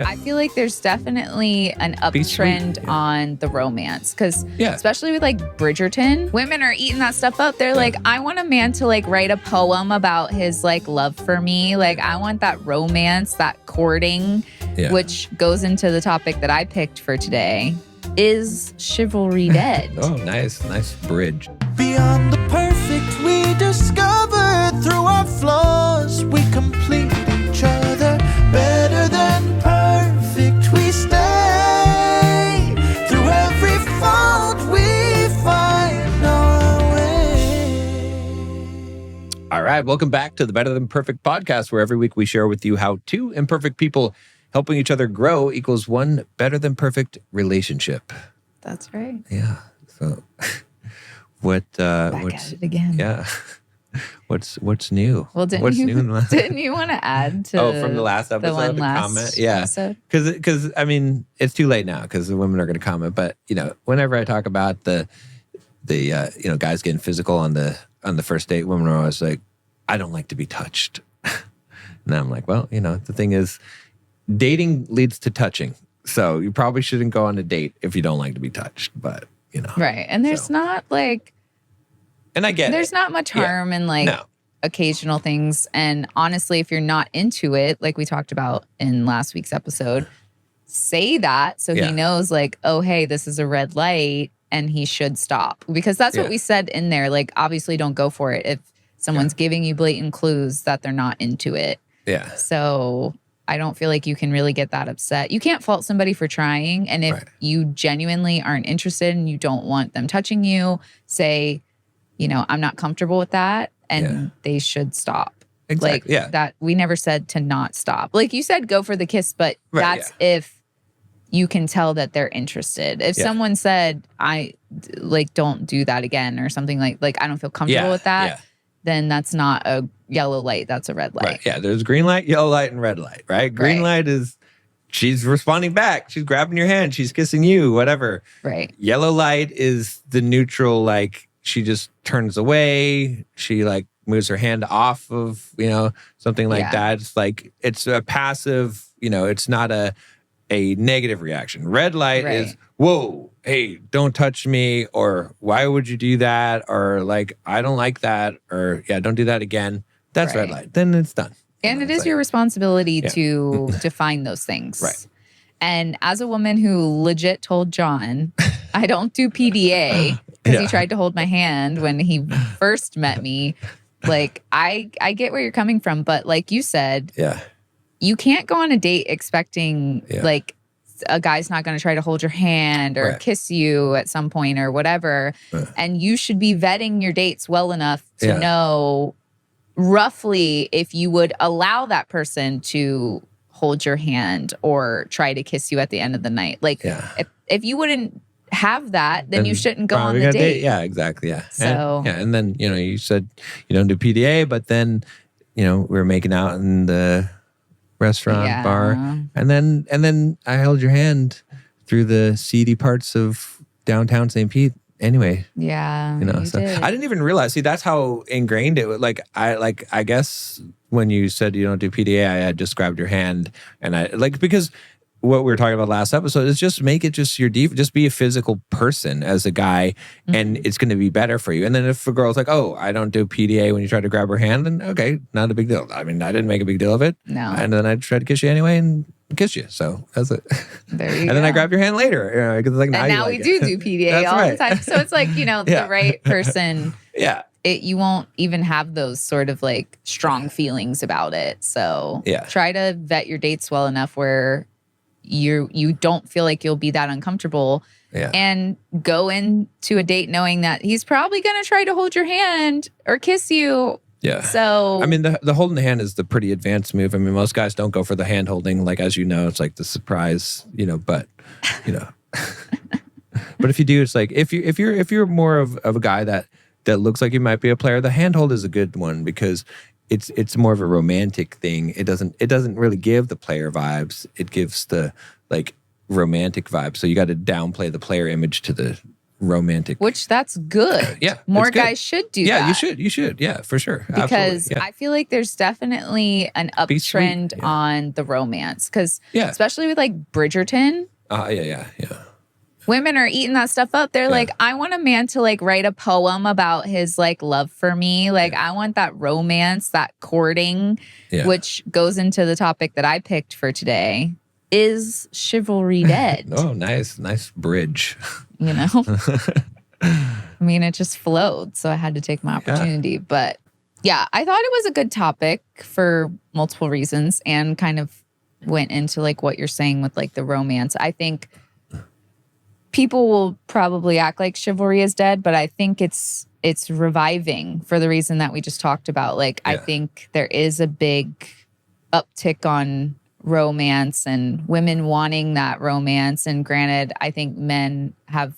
I feel like there's definitely an uptrend on the romance because especially with like Bridgerton, women are eating that stuff up. They're like, I want a man to like write a poem about his like love for me. Like I want that romance, that courting, which goes into the topic that I picked for today. Is chivalry dead? Oh, nice bridge. Beyond the perfect we discover, through our flaws we complete each other. Better than perfect we stay, through every fault we find our way. All right, welcome back to the Better Than Perfect podcast, where every week we share with you how two imperfect people helping each other grow equals one better than perfect relationship. That's right. Yeah. So what's at it again. Yeah. What's new? Well, didn't you want to add to from the last episode, the comment? Yeah. Because I mean, it's too late now because the women are going to comment. But whenever I talk about the guys getting physical on the first date, women are always like, I don't like to be touched. And I'm like, well, the thing is, dating leads to touching. So you probably shouldn't go on a date if you don't like to be touched. But, Right. And there's not like... And I get there's not much harm in occasional things. And honestly, if you're not into it, like we talked about in last week's episode, say that so he knows like, oh, hey, this is a red light and he should stop. Because that's what we said in there. Like, obviously don't go for it if someone's giving you blatant clues that they're not into it. Yeah. So... I don't feel like you can really get that upset. You can't fault somebody for trying. And if you genuinely aren't interested and you don't want them touching you, say, I'm not comfortable with that. And they should stop. Exactly. Like that we never said to not stop. Like you said, go for the kiss, but that's if you can tell that they're interested. If someone said, I don't do that again or something like I don't feel comfortable with that, then that's not a yellow light. That's a red light. Right. Yeah, there's green light, yellow light, and red light, right? Green light is she's responding back. She's grabbing your hand. She's kissing you, whatever. Right. Yellow light is the neutral, like she just turns away. She moves her hand off of, something like that. It's it's a passive, it's not a negative reaction. Red light is, whoa, hey, don't touch me, or why would you do that? Or I don't like that, or don't do that again. That's red light. Then it's done. And it is your responsibility to define those things. Right. And as a woman who legit told John, I don't do PDA because he tried to hold my hand when he first met me. I get where you're coming from, but like you said, you can't go on a date expecting a guy's not going to try to hold your hand or kiss you at some point or whatever. And you should be vetting your dates well enough to know roughly if you would allow that person to hold your hand or try to kiss you at the end of the night. If you wouldn't have that, then you shouldn't go on the date. Yeah, exactly. Yeah. So and then you said you don't do PDA, but then we were making out in the restaurant bar, and then I held your hand through the seedy parts of downtown St. Pete. Anyway, so did. I didn't even realize. See, that's how ingrained it was. I guess when you said you don't do PDA, I had just grabbed your hand, and I because what we were talking about last episode is just make it just your just be a physical person as a guy, and it's going to be better for you. And then if a girl's like, oh, I don't do PDA when you try to grab her hand, then okay, not a big deal. I mean, I didn't make a big deal of it. No. And then I tried to kiss you anyway and kiss you. So that's it. There you and go. then I grabbed your hand later. Because now we do PDA all the time. So it's the right person. You won't even have those sort of strong feelings about it. So try to vet your dates well enough where you don't feel like you'll be that uncomfortable and go into a date knowing that he's probably going to try to hold your hand or kiss you. Yeah. So I mean, the holding the hand is the pretty advanced move. I mean, most guys don't go for the hand holding. As you know, it's the surprise, but but if you do, it's if you're more of a guy that looks like you might be a player, the hand hold is a good one because it's more of a romantic thing. It doesn't really give the player vibes. It gives the romantic vibe. So you got to downplay the player image to the romantic. Which that's good. Yeah. More it's good. guys should do that. Yeah, you should. Yeah, for sure. Because Absolutely. Yeah. I feel like there's definitely an uptrend on the romance. Because especially with like Bridgerton. Yeah. Women are eating that stuff up. They're like, I want a man to like write a poem about his like love for me. Like I want that romance, that courting, which goes into the topic that I picked for today. Is chivalry dead? Oh, nice bridge. You know? I mean, it just flowed, so I had to take my opportunity. But yeah, I thought it was a good topic for multiple reasons and kind of went into like what you're saying with like the romance. I think people will probably act like chivalry is dead, but I think it's reviving for the reason that we just talked about. Like, I think there is a big uptick on romance and women wanting that romance. And granted, I think men have,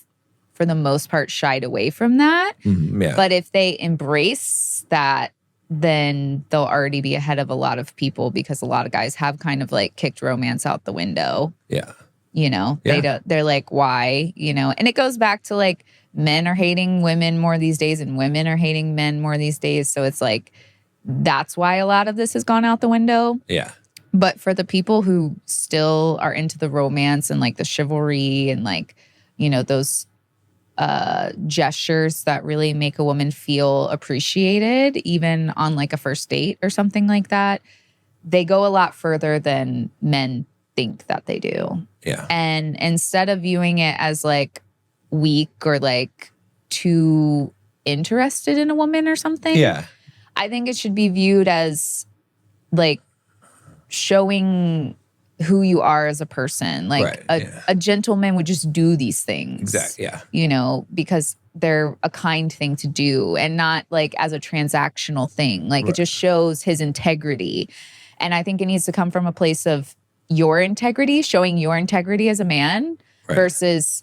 for the most part, shied away from that. But if they embrace that, then they'll already be ahead of a lot of people because a lot of guys have kind of like kicked romance out the window. Yeah. You know, they're like, why? You know, and it goes back to like men are hating women more these days and women are hating men more these days. So it's like, that's why a lot of this has gone out the window. Yeah. But for the people who still are into the romance and like the chivalry and like, you know, those gestures that really make a woman feel appreciated, even on like a first date or something like that, they go a lot further than men think that they do. Yeah. And instead of viewing it as like weak or like too interested in a woman or something, I think it should be viewed as like showing who you are as a person. Like a gentleman would just do these things. Exactly. Yeah. You know, because they're a kind thing to do and not like as a transactional thing. Like it just shows his integrity. And I think it needs to come from a place of your integrity, showing your integrity as a man versus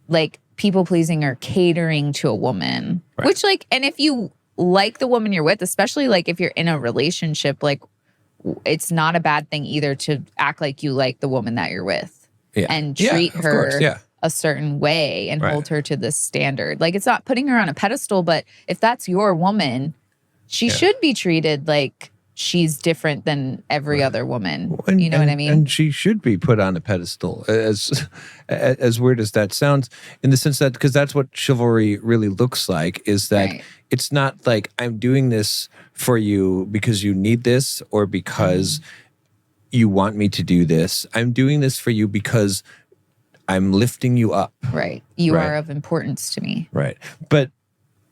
like people pleasing or catering to a woman. Which like, and if you like the woman you're with, especially like if you're in a relationship, like it's not a bad thing either to act like you like the woman that you're with and treat her a certain way and hold her to this standard. Like it's not putting her on a pedestal, but if that's your woman, she should be treated like she's different than every other woman. You know what I mean? And she should be put on a pedestal, as weird as that sounds, in the sense that, because that's what chivalry really looks like, is that it's not like I'm doing this for you because you need this or because you want me to do this. I'm doing this for you because I'm lifting you up. Right. You are of importance to me. Right. But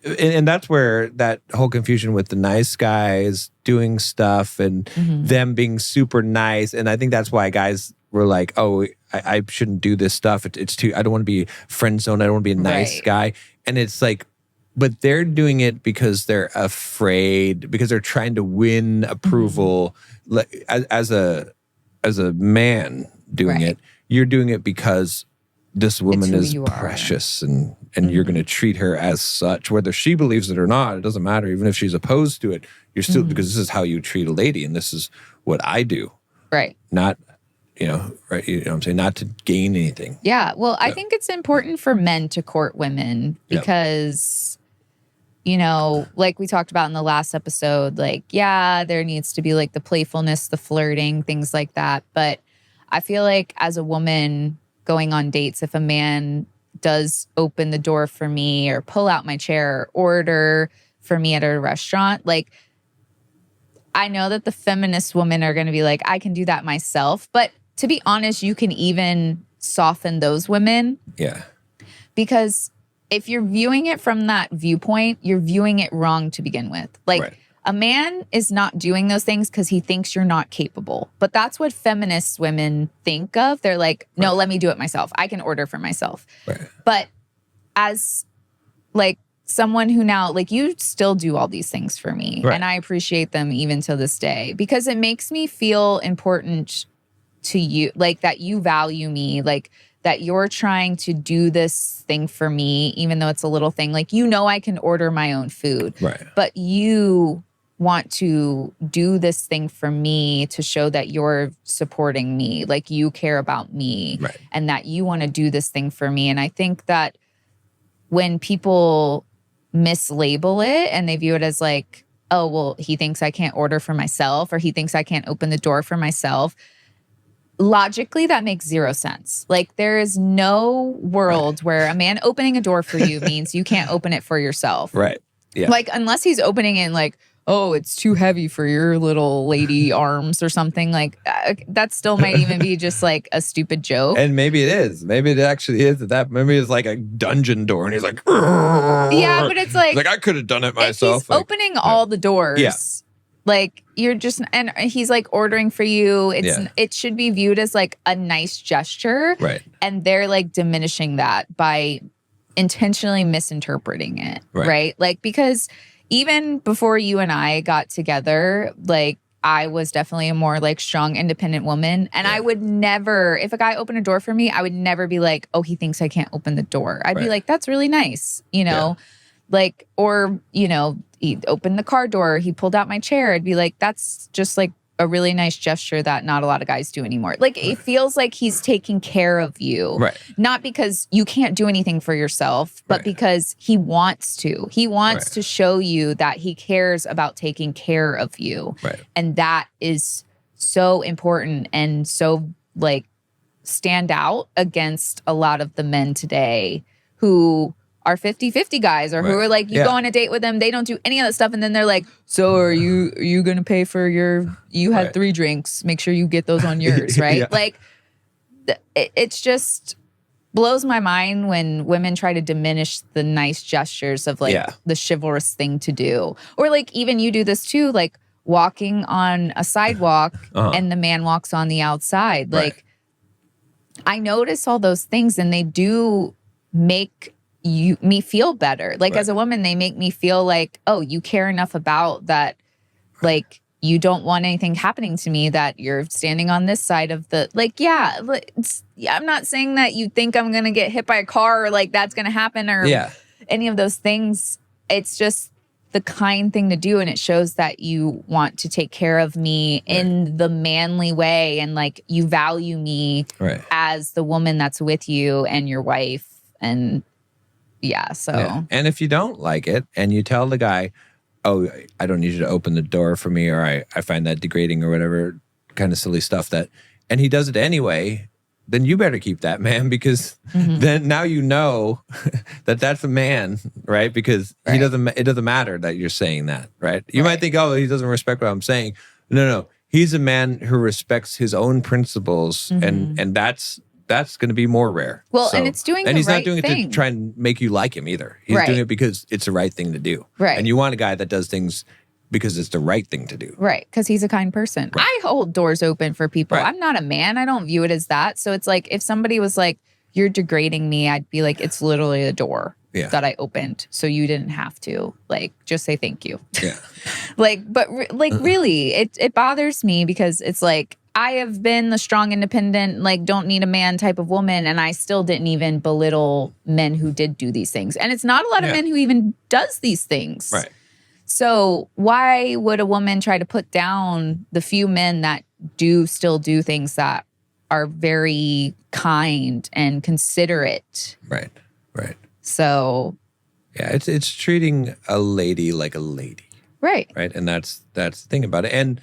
and that's where that whole confusion with the nice guys doing stuff and them being super nice. And I think that's why guys were like, oh, I shouldn't do this stuff. It's too, I don't want to be friend zone. I don't want to be a nice guy. And it's like, but they're doing it because they're afraid, because they're trying to win approval. Like, as a man doing it, you're doing it because this woman is precious and you're going to treat her as such, whether she believes it or not. It doesn't matter. Even if she's opposed to it, you're still, because this is how you treat a lady and this is what I do. Right. Not, you know what I'm saying? Not to gain anything. Yeah. Well, I think it's important for men to court women because, you know, like we talked about in the last episode, like, there needs to be like the playfulness, the flirting, things like that. But I feel like as a woman going on dates, if a man does open the door for me or pull out my chair or order for me at a restaurant, like, I know that the feminist women are going to be like, I can do that myself. But to be honest, you can even soften those women. Yeah. Because if you're viewing it from that viewpoint, you're viewing it wrong to begin with. Like, a man is not doing those things because he thinks you're not capable. But that's what feminist women think of. They're like, no, let me do it myself. I can order for myself. But as like someone who now, like, you still do all these things for me. And I appreciate them even to this day because it makes me feel important to you, like that you value me, like that you're trying to do this thing for me, even though it's a little thing. Like, you know, I can order my own food, but you want to do this thing for me to show that you're supporting me, like you care about me and that you want to do this thing for me. And I think that when people mislabel it and they view it as like, oh, well, he thinks I can't order for myself, or he thinks I can't open the door for myself. Logically, that makes zero sense. Like, there is no world where a man opening a door for you means you can't open it for yourself. Right. Yeah. Like, unless he's opening it like, oh, it's too heavy for your little lady arms or something. Like, that still might even be just like a stupid joke. And maybe it is. Maybe it actually is that. Maybe it's like a dungeon door, and he's like, yeah, but it's like I could have done it myself. If he's opening all the doors. Yeah. Like, you're just, and he's like ordering for you. It should be viewed as like a nice gesture. Right. And they're like diminishing that by intentionally misinterpreting it. Right. Like, because even before you and I got together, like, I was definitely a more like strong, independent woman. And I would never, if a guy opened a door for me, I would never be like, oh, he thinks I can't open the door. I'd be like, that's really nice, you know? Like, or, you know, he opened the car door, he pulled out my chair. I'd be like, that's just like a really nice gesture that not a lot of guys do anymore. Like, it feels like he's taking care of you. Right. Not because you can't do anything for yourself, but because he wants to. He wants to show you that he cares about taking care of you. Right. And that is so important and so like stand out against a lot of the men today who are 50-50 guys, or who are like, you go on a date with them, they don't do any of that stuff, and then they're like, so are you gonna pay for you had 3 drinks, make sure you get those on yours, right? Like, it's just blows my mind when women try to diminish the nice gestures of like the chivalrous thing to do. Or like, even you do this too, like walking on a sidewalk and the man walks on the outside. Like, I notice all those things, and they do make me feel better. Like, as a woman, they make me feel like, oh, you care enough about that. Like, you don't want anything happening to me, that you're standing on this side of the, like, I'm not saying that you think I'm going to get hit by a car, or like that's going to happen, or any of those things. It's just the kind thing to do. And it shows that you want to take care of me in the manly way. And like, you value me as the woman that's with you and your wife. And and if you don't like it and you tell the guy, oh, I don't need you to open the door for me, or I find that degrading, or whatever kind of silly stuff, and he does it anyway, then you better keep that man, because then now you know that that's a man, right? Because it doesn't matter that you're saying that, right? You might think, oh, he doesn't respect what I'm saying. No. He's a man who respects his own principles, and that's going to be more rare. Well, and it's doing and the he's right not doing thing. it to try and make you like him either. He's doing it because it's the right thing to do. Right. And you want a guy that does things because it's the right thing to do. Right. Because he's a kind person. Right. I hold doors open for people. Right. I'm not a man. I don't view it as that. So it's like, if somebody was like, you're degrading me, I'd be like, it's literally a door that I opened. So you didn't have to. Like, just say thank you. Yeah. Really, it bothers me, because it's like, I have been the strong, independent, like, don't need a man type of woman, and I still didn't even belittle men who did do these things. And it's not a lot of men who even does these things. Right. So why would a woman try to put down the few men that do still do things that are very kind and considerate? Right. So yeah, it's treating a lady like a lady. Right. And that's the thing about it. And,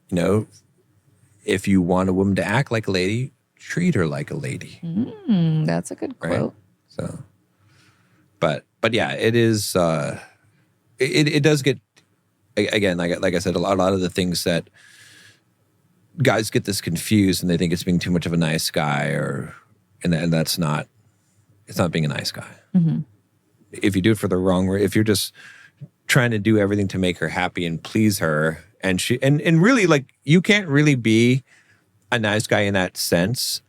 you know, if you want a woman to act like a lady, treat her like a lady. That's a good quote. So, but yeah, it is. It does get, again, like I said, a lot of the things that guys get this confused, and they think it's being too much of a nice guy, and that's not. It's not being a nice guy. If you do it for the wrong way, if you're just trying to do everything to make her happy and please her, and really, like, you can't really be a nice guy in that sense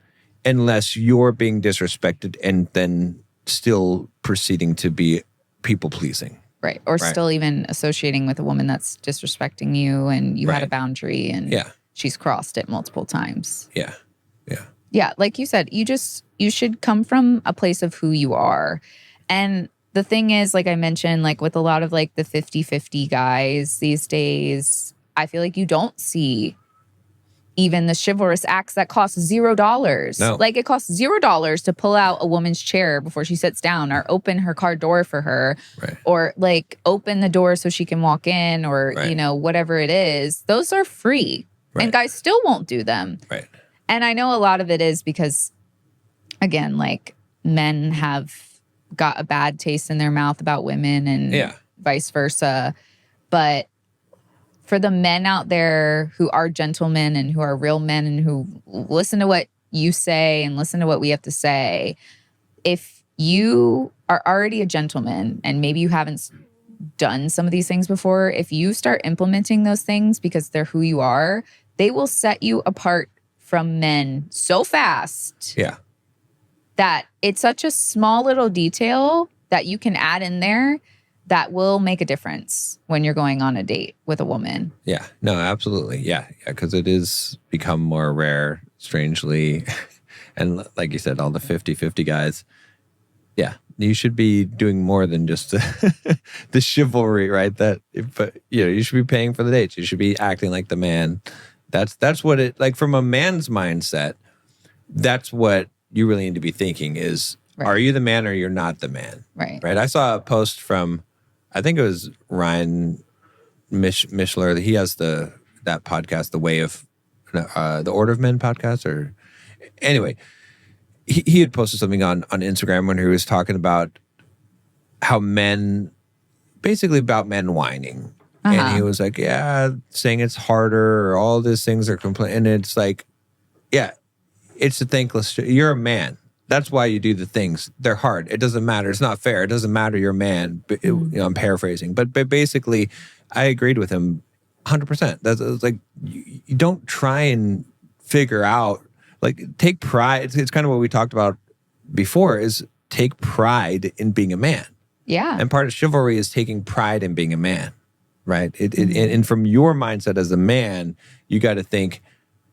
unless you're being disrespected and then still proceeding to be people pleasing. Right. Or still even associating with a woman that's disrespecting you, and you had a boundary, and she's crossed it multiple times. Yeah. Yeah. Like you said, you should come from a place of who you are. And the thing is, like I mentioned, like with a lot of like the 50-50 guys these days, I feel like you don't see even the chivalrous acts that cost $0. No. Like it costs $0 to pull out a woman's chair before she sits down, or open her car door for her, Right. or like open the door so she can walk in, or, Right. you know, whatever it is. Those are free. Right. And guys still won't do them. Right. And I know a lot of it is because, again, like men have got a bad taste in their mouth about women and vice versa. But for the men out there who are gentlemen and who are real men and who listen to what you say and listen to what we have to say, if you are already a gentleman and maybe you haven't done some of these things before, if you start implementing those things because they're who you are, they will set you apart from men so fast. Yeah. That it's such a small little detail that you can add in there that will make a difference when you're going on a date with a woman. Yeah, no, absolutely. Yeah, because it is become more rare, strangely. And like you said, all the 50-50 guys. Yeah, you should be doing more than just the chivalry, right? But you should be paying for the dates. You should be acting like the man. That's what it, like from a man's mindset, that's what you really need to be thinking is, are you the man or you're not the man? Right. Right. I saw a post from, I think it was Ryan Mishler. He has that podcast, the Order of Men podcast, or anyway, he had posted something on Instagram when he was talking about how men, basically about men whining. And he was like, yeah, saying it's harder or all these things are complaining. And it's like, yeah, it's a thankless shit. You're a man. That's why you do the things. They're hard. It doesn't matter. It's not fair. It doesn't matter. You're a man. I'm paraphrasing. But basically, I agreed with him 100%. That's like, you don't try and figure out, like, take pride. It's kind of what we talked about before, is take pride in being a man. Yeah. And part of chivalry is taking pride in being a man, right? And from your mindset as a man, you got to think,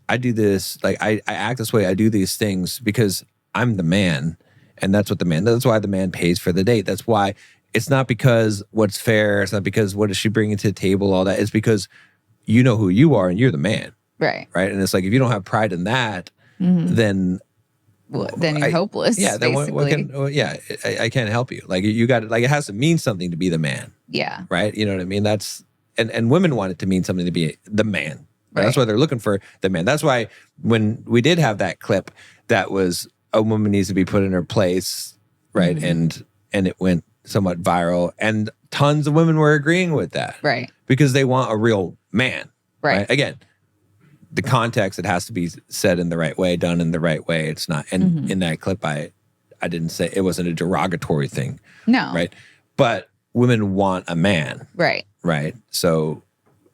I do this, like I act this way, I do these things because I'm the man. And that's why the man pays for the date. That's why it's not because what's fair, it's not because what is she bringing to the table, all that. It's because you know who you are and you're the man. Right. Right. And it's like, if you don't have pride in that, then you're hopeless. Yeah. Then basically. I can't help you. Like you got, like, it has to mean something to be the man. Yeah. Right. You know what I mean? That's, and women want it to mean something to be the man. Right? That's why they're looking for the man. That's why when we did have that clip that was a woman needs to be put in her place, right? And it went somewhat viral, and tons of women were agreeing with that. Right. Because they want a real man. Right. Again, the context, it has to be said in the right way, done in the right way. It's not, and in that clip, I didn't say, it wasn't a derogatory thing. No. Right. But women want a man. Right. Right. So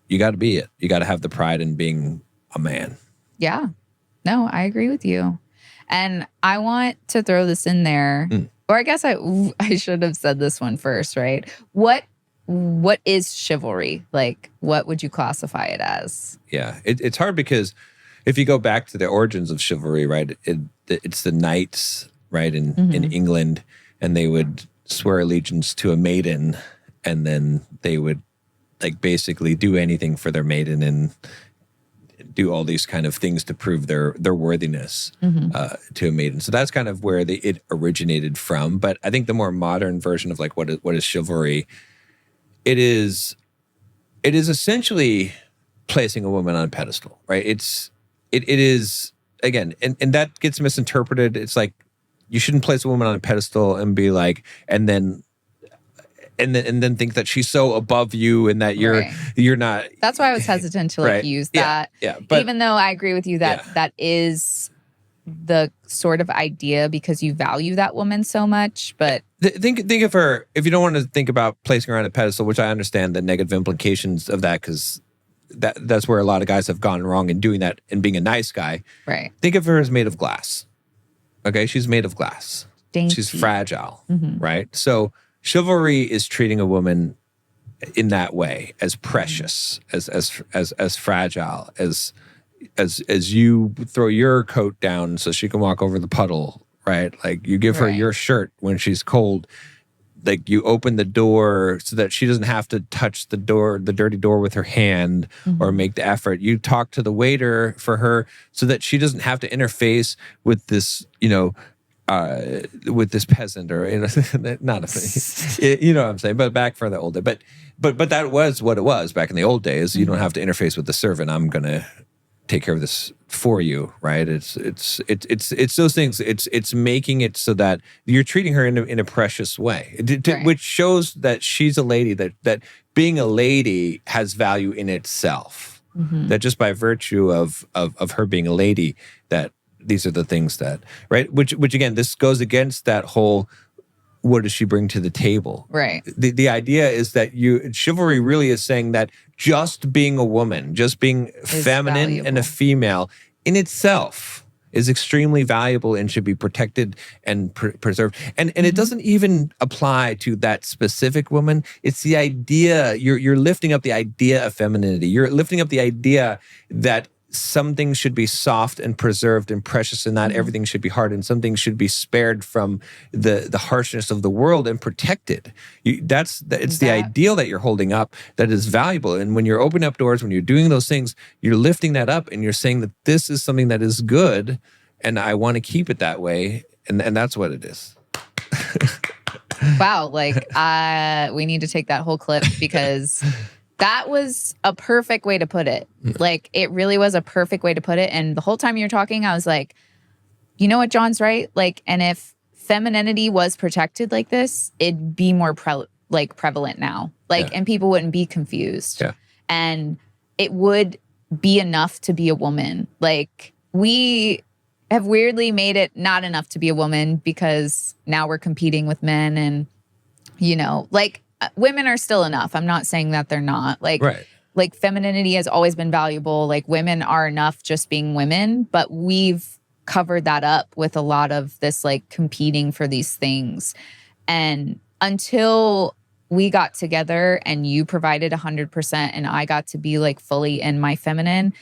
you got to be it. You got to have the pride in being a man. Yeah. No, I agree with you. And I want to throw this in there, or I guess I should have said this one first, right? What is chivalry? Like, what would you classify it as? Yeah, it's hard because if you go back to the origins of chivalry, right, it's the knights, right, in England, and they would swear allegiance to a maiden, and then they would like basically do anything for their maiden and do all these kind of things to prove their worthiness to a maiden. So that's kind of where it originated from. But I think the more modern version of like what is chivalry, it is essentially placing a woman on a pedestal, right? It is, again, and that gets misinterpreted. It's like you shouldn't place a woman on a pedestal and be like, and then think that she's so above you and that you're not. That's why I was hesitant to like use that. Yeah. But even though I agree with you that that is the sort of idea because you value that woman so much. But think of her, if you don't want to think about placing her on a pedestal, which I understand the negative implications of that, because that's where a lot of guys have gone wrong in doing that and being a nice guy. Right. Think of her as made of glass. Okay, she's made of glass. Dainty. She's fragile, right? So chivalry is treating a woman in that way, as precious, as fragile, as you throw your coat down so she can walk over the puddle, right? Like you give her your shirt when she's cold. like you open the door so that she doesn't have to touch the dirty door with her hand or make the effort. You talk to the waiter for her so that she doesn't have to interface with this, with this peasant or not a you know what I'm saying, but back for the old day. But that was what it was back in the old days. You don't have to interface with the servant. I'm gonna take care of this for you, right? It's those things. It's making it so that you're treating her in a precious way, which shows that she's a lady. That being a lady has value in itself. That just by virtue of her being a lady, that these are the things that, right? Which again, this goes against that whole, what does she bring to the table? Right. The idea is that chivalry really is saying that just being a woman, just being feminine valuable. And a female in itself is extremely valuable and should be protected and preserved. And it doesn't even apply to that specific woman. It's the idea, you're lifting up the idea of femininity. You're lifting up the idea that some things should be soft and preserved and precious, and not everything should be hard, and some things should be spared from the harshness of the world and protected. It's the ideal that you're holding up that is valuable. And when you're opening up doors, when you're doing those things, you're lifting that up and you're saying that this is something that is good and I want to keep it that way. And that's what it is. Wow. We need to take that whole clip because that was a perfect way to put it. Like, it really was a perfect way to put it. And the whole time you were talking, I was like, you know what, John's right. Like, and if femininity was protected like this, it'd be more prevalent now. And people wouldn't be confused. Yeah. And it would be enough to be a woman. Like, we have weirdly made it not enough to be a woman because now we're competing with men and, women are still enough. I'm not saying that they're not. Like femininity has always been valuable. Like, women are enough just being women, but we've covered that up with a lot of this competing for these things. And until we got together and you provided 100% and I got to be fully in my feminine,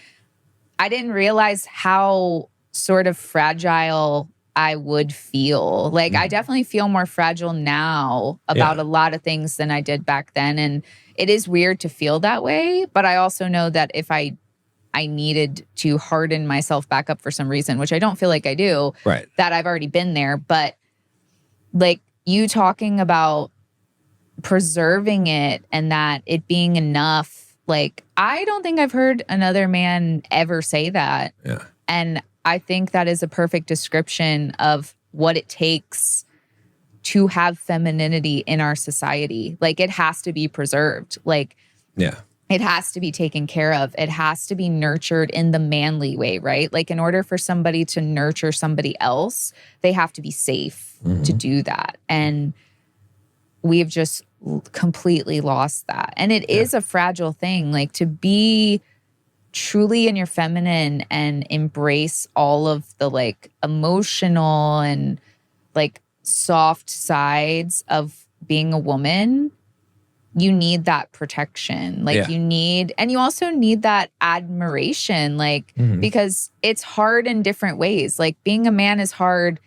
I didn't realize how sort of fragile I would feel. I definitely feel more fragile now about a lot of things than I did back then. And it is weird to feel that way. But I also know that if I needed to harden myself back up for some reason, which I don't feel like I do, right, that I've already been there. But you talking about preserving it and that it being enough, I don't think I've heard another man ever say that. Yeah. And I think that is a perfect description of what it takes to have femininity in our society. It has to be preserved. It has to be taken care of. It has to be nurtured in the manly way, right? In order for somebody to nurture somebody else, they have to be safe to do that. And we've just completely lost that. And it is a fragile thing, to be truly in your feminine and embrace all of the emotional and soft sides of being a woman. You need that protection. You need, and you also need that admiration, because it's hard in different ways. Being a man is hard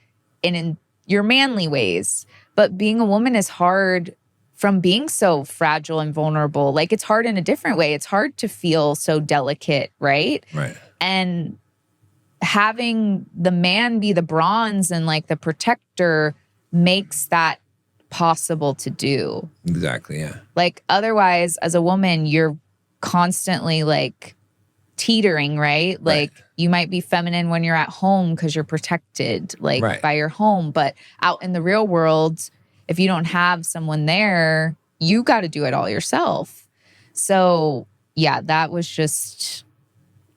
in your manly ways, but being a woman is hard from being so fragile and vulnerable. It's hard in a different way. It's hard to feel so delicate, right? Right. And having the man be the bronze and the protector makes that possible to do. Exactly, yeah. Otherwise, as a woman, you're constantly teetering, right? You might be feminine when you're at home because you're protected by your home, but out in the real world, if you don't have someone there, you got to do it all yourself. So, yeah, that was just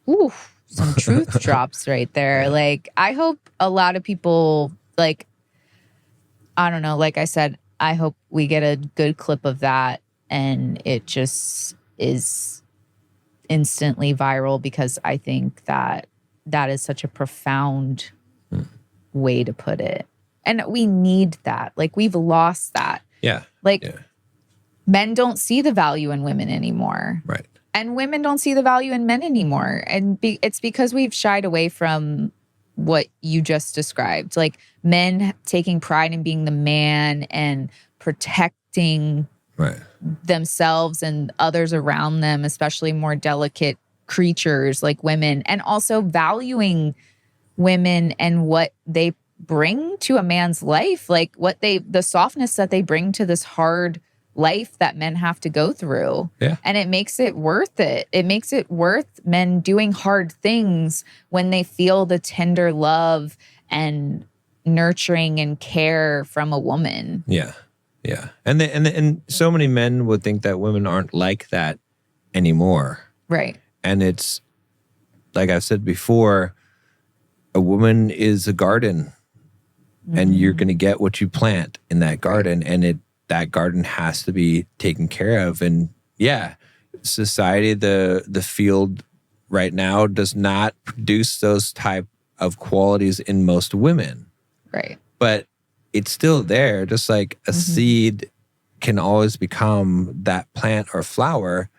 some truth drops right there. I hope a lot of people, I don't know, like I said, I hope we get a good clip of that and it just is instantly viral because I think that is such a profound way to put it. And we need that. We've lost that. Yeah. Men don't see the value in women anymore. Right. And women don't see the value in men anymore. And it's because we've shied away from what you just described. Like men taking pride in being the man and protecting themselves and others around them, especially more delicate creatures like women, and also valuing women and what they bring to a man's life, like the softness that they bring to this hard life that men have to go through. Yeah. And it makes it worth it. It makes it worth men doing hard things when they feel the tender love and nurturing and care from a woman. Yeah. Yeah. And so many men would think that women aren't like that anymore. Right. And it's, like I said before, a woman is a garden, and you're going to get what you plant in that garden, and that garden has to be taken care of. And yeah, society, the field right now does not produce those type of qualities in most women. Right. But it's still there, just like a seed can always become that plant or flower.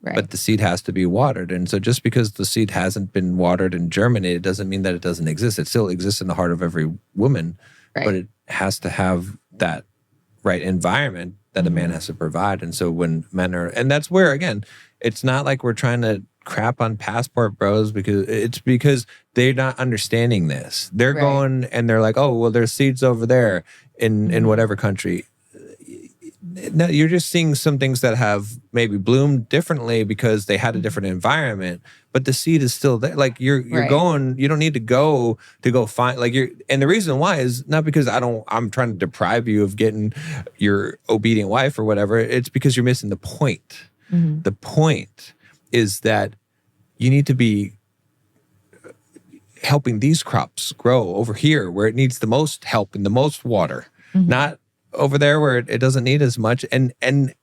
Right. But the seed has to be watered. And so just because the seed hasn't been watered and germinated doesn't mean that it doesn't exist. It still exists in the heart of every woman, but it has to have that right environment that a man has to provide. And so when men are, and that's where, again, it's not like we're trying to crap on passport bros, because they're not understanding this. They're going and they're like, oh, well, there's seeds over there in whatever country. No, you're just seeing some things that have maybe bloomed differently because they had a different environment, but the seed is still there. Like you're going, you don't need to go find, like and the reason why is not because I'm trying to deprive you of getting your obedient wife or whatever. It's because you're missing the point. The point is that you need to be helping these crops grow over here where it needs the most help and the most water, not over there where it doesn't need as much. And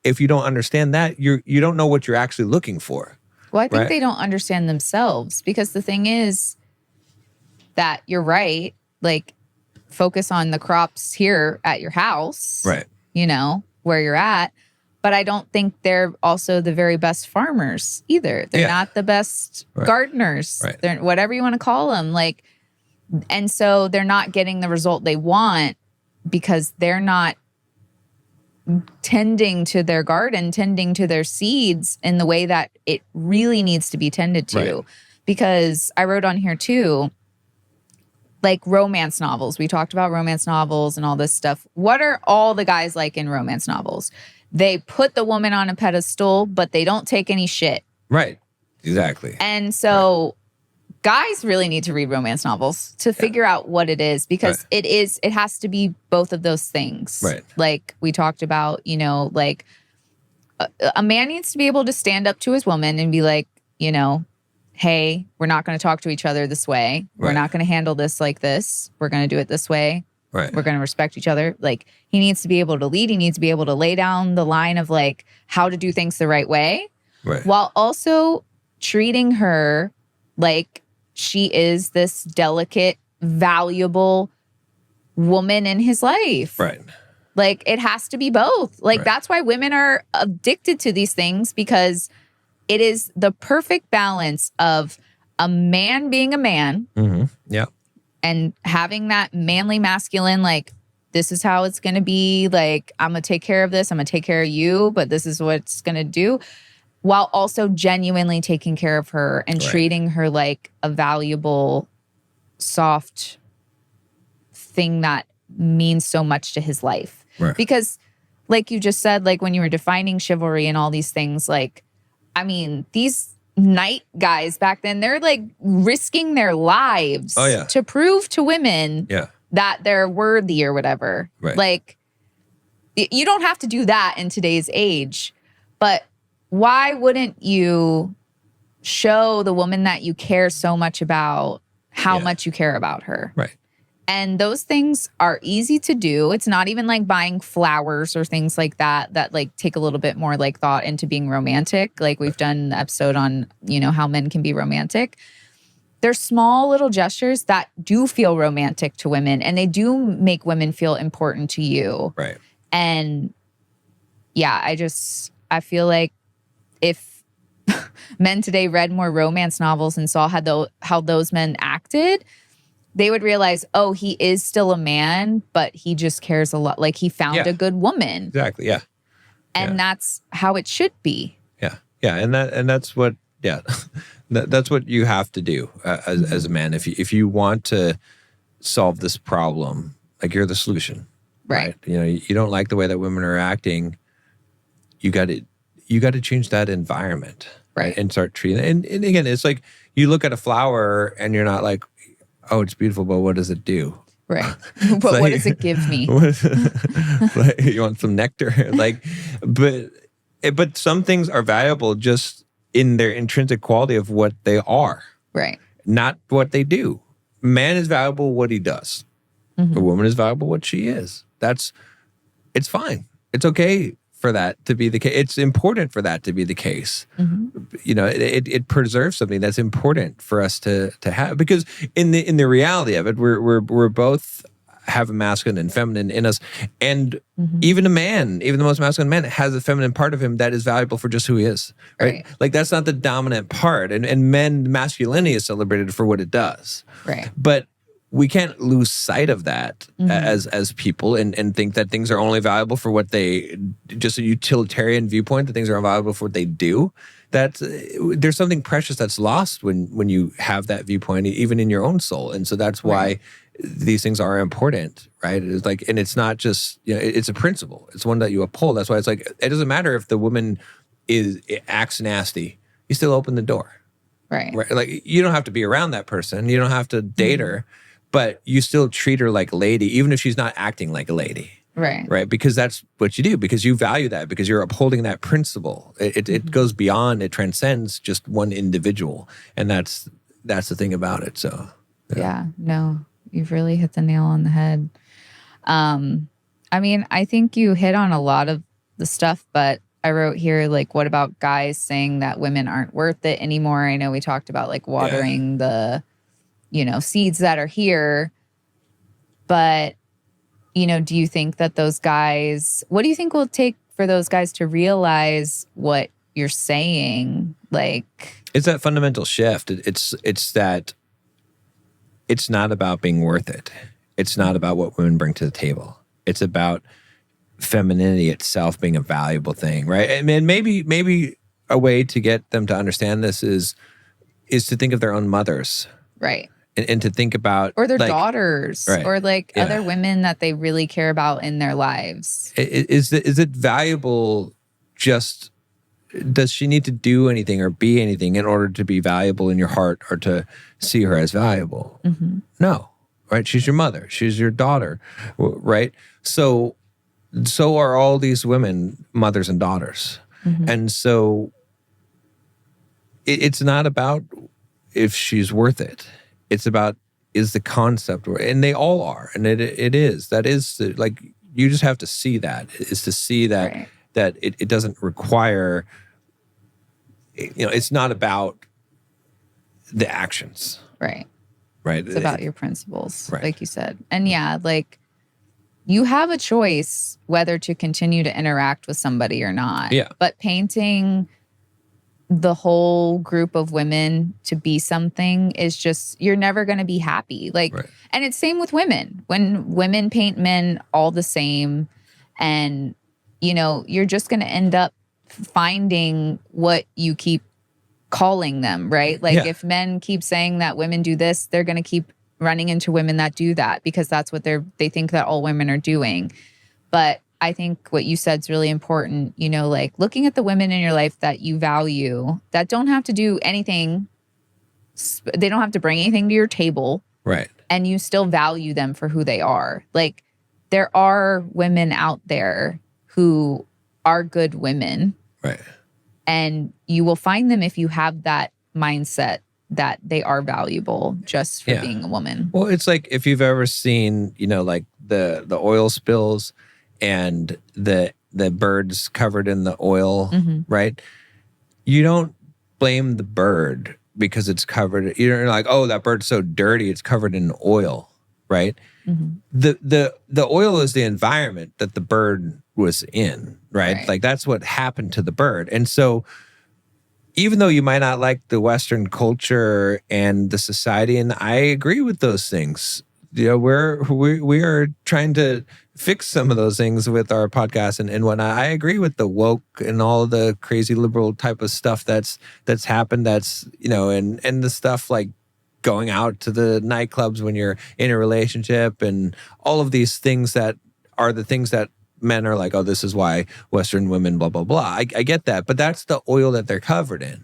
if you don't understand that, you don't know what you're actually looking for. Well, I think they don't understand themselves, because the thing is that you're right. Like, focus on the crops here at your house, right? You know, where you're at. But I don't think they're also the very best farmers either. They're not the best gardeners. They're whatever you want to call them. Like, and so they're not getting the result they want, because they're not tending to their garden, tending to their seeds in the way that it really needs to be tended to. Because I wrote on here too, like romance novels. We talked about romance novels and all this stuff. What are all the guys like in romance novels? They put the woman on a pedestal, but they don't take any shit. Right. Exactly. And so guys really need to read romance novels to figure out what it is, because it has to be both of those things. Right. Like we talked about, you know, like a man needs to be able to stand up to his woman and be like, you know, hey, we're not going to talk to each other this way. We're not going to handle this like this. We're going to do it this way. Right. We're going to respect each other. Like, he needs to be able to lead. He needs to be able to lay down the line of like how to do things the right way, while also treating her like she is this delicate, valuable woman in his life. Right. Like, it has to be both. Like, that's why women are addicted to these things, because it is the perfect balance of a man being a man. Yeah. And having that manly masculine, like, this is how it's going to be. Like, I'm going to take care of this. I'm going to take care of you, but this is what it's going to do. While also genuinely taking care of her and treating her like a valuable, soft thing that means so much to his life. Right. Because like you just said, like when you were defining chivalry and all these things, like, I mean, these knight guys back then, they're like risking their lives to prove to women that they're worthy or whatever. Right. Like, you don't have to do that in today's age, but why wouldn't you show the woman that you care so much about how much you care about her? Right. And those things are easy to do. It's not even like buying flowers or things like that like take a little bit more like thought into being romantic. Like we've done the episode on, you know, how men can be romantic. They're small little gestures that do feel romantic to women, and they do make women feel important to you. Right. And yeah, I feel like if men today read more romance novels and saw how those men acted, they would realize, oh, he is still a man, but he just cares a lot. Like he found a good woman. Exactly. Yeah. And that's how it should be. Yeah. Yeah. And that's what, that's what you have to do as a man. If you want to solve this problem, like you're the solution, right? You know, you don't like the way that women are acting. You got to change that environment, right? And start treating it. And again, it's like you look at a flower and you're not like, oh, it's beautiful, but what does it do? Right. But like, what does it give me? Like, you want some nectar? Like, but some things are valuable just in their intrinsic quality of what they are. Right. Not what they do. Man is valuable what he does. A woman is valuable what she is. It's fine. It's okay for that to be the case. It's important for that to be the case. You know, it preserves something that's important for us to have, because in the reality of it, we're both have a masculine and feminine in us, and even the most masculine man has a feminine part of him that is valuable for just who he is. Right? Like that's not the dominant part, and masculinity is celebrated for what it does. Right. But we can't lose sight of that as people and think that things are only valuable for what they, just a utilitarian viewpoint, that things are valuable for what they do. That there's something precious that's lost when you have that viewpoint, even in your own soul. And so that's why these things are important, right? It's like, and it's not just, you know, it's a principle. It's one that you uphold. That's why it's like, it doesn't matter if the woman acts nasty, you still open the door. Right. Like you don't have to be around that person. You don't have to date her. But you still treat her like a lady, even if she's not acting like a lady. Right. Right. Because that's what you do, because you value that, because you're upholding that principle. It goes beyond, it transcends just one individual. And that's the thing about it. So yeah, no, you've really hit the nail on the head. I mean, I think you hit on a lot of the stuff, but I wrote here, like, what about guys saying that women aren't worth it anymore? I know we talked about like watering the, you know, seeds that are here. But, you know, do you think that those guys, what do you think will take for those guys to realize what you're saying? Like, it's that fundamental shift. It's that it's not about being worth it. It's not about what women bring to the table. It's about femininity itself being a valuable thing, right? I mean, maybe a way to get them to understand this is to think of their own mothers. Right. And to think about, or their daughters, or like other women that they really care about in their lives. Is it valuable? Just, does she need to do anything or be anything in order to be valuable in your heart, or to see her as valuable? No, right? She's your mother. She's your daughter, right? So are all these women mothers and daughters, and so it's not about if she's worth it. It's about, is the concept, and they all are, and it is. That is, like, you just have to see that, is to see that that it doesn't require, you know, it's not about the actions. Right. It's about your principles, like you said. And yeah, like, you have a choice whether to continue to interact with somebody or not. Yeah. But painting the whole group of women to be something is just, you're never going to be happy. Like, and it's same with women. When women paint men all the same, and, you know, you're just going to end up finding what you keep calling them, right? Like, if men keep saying that women do this, they're going to keep running into women that do that, because that's what they think that all women are doing. But I think what you said is really important, you know, like looking at the women in your life that you value, that don't have to do anything. They don't have to bring anything to your table. Right. And you still value them for who they are. Like, there are women out there who are good women. Right. And you will find them if you have that mindset that they are valuable just for being a woman. Well, it's like, if you've ever seen, you know, like the oil spills and the birds covered in the oil, right? You don't blame the bird because it's covered. You're like, oh, that bird's so dirty, it's covered in oil, right? The oil is the environment that the bird was in, right? Like, that's what happened to the bird. And so even though you might not like the Western culture and the society, and I agree with those things. You know, we are trying to fix some of those things with our podcast and whatnot. I agree with the woke and all the crazy liberal type of stuff that's happened. That's, you know, and the stuff like going out to the nightclubs when you're in a relationship and all of these things that are the things that men are like, oh, this is why Western women, blah, blah, blah. I get that. But that's the oil that they're covered in.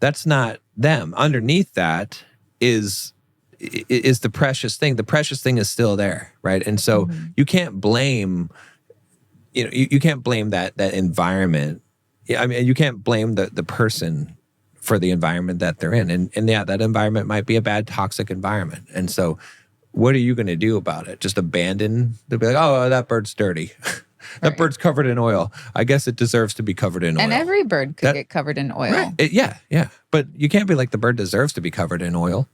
That's not them. Underneath that is the precious thing. The precious thing is still there, right? And so you can't blame, you know, you can't blame that environment. Yeah, I mean, you can't blame the person for the environment that they're in. And yeah, that environment might be a bad, toxic environment. And so what are you going to do about it? Just abandon? They'll be like, oh, that bird's dirty. That bird's covered in oil. I guess it deserves to be covered in oil. And every bird could get covered in oil. Right. Yeah. But you can't be like, the bird deserves to be covered in oil.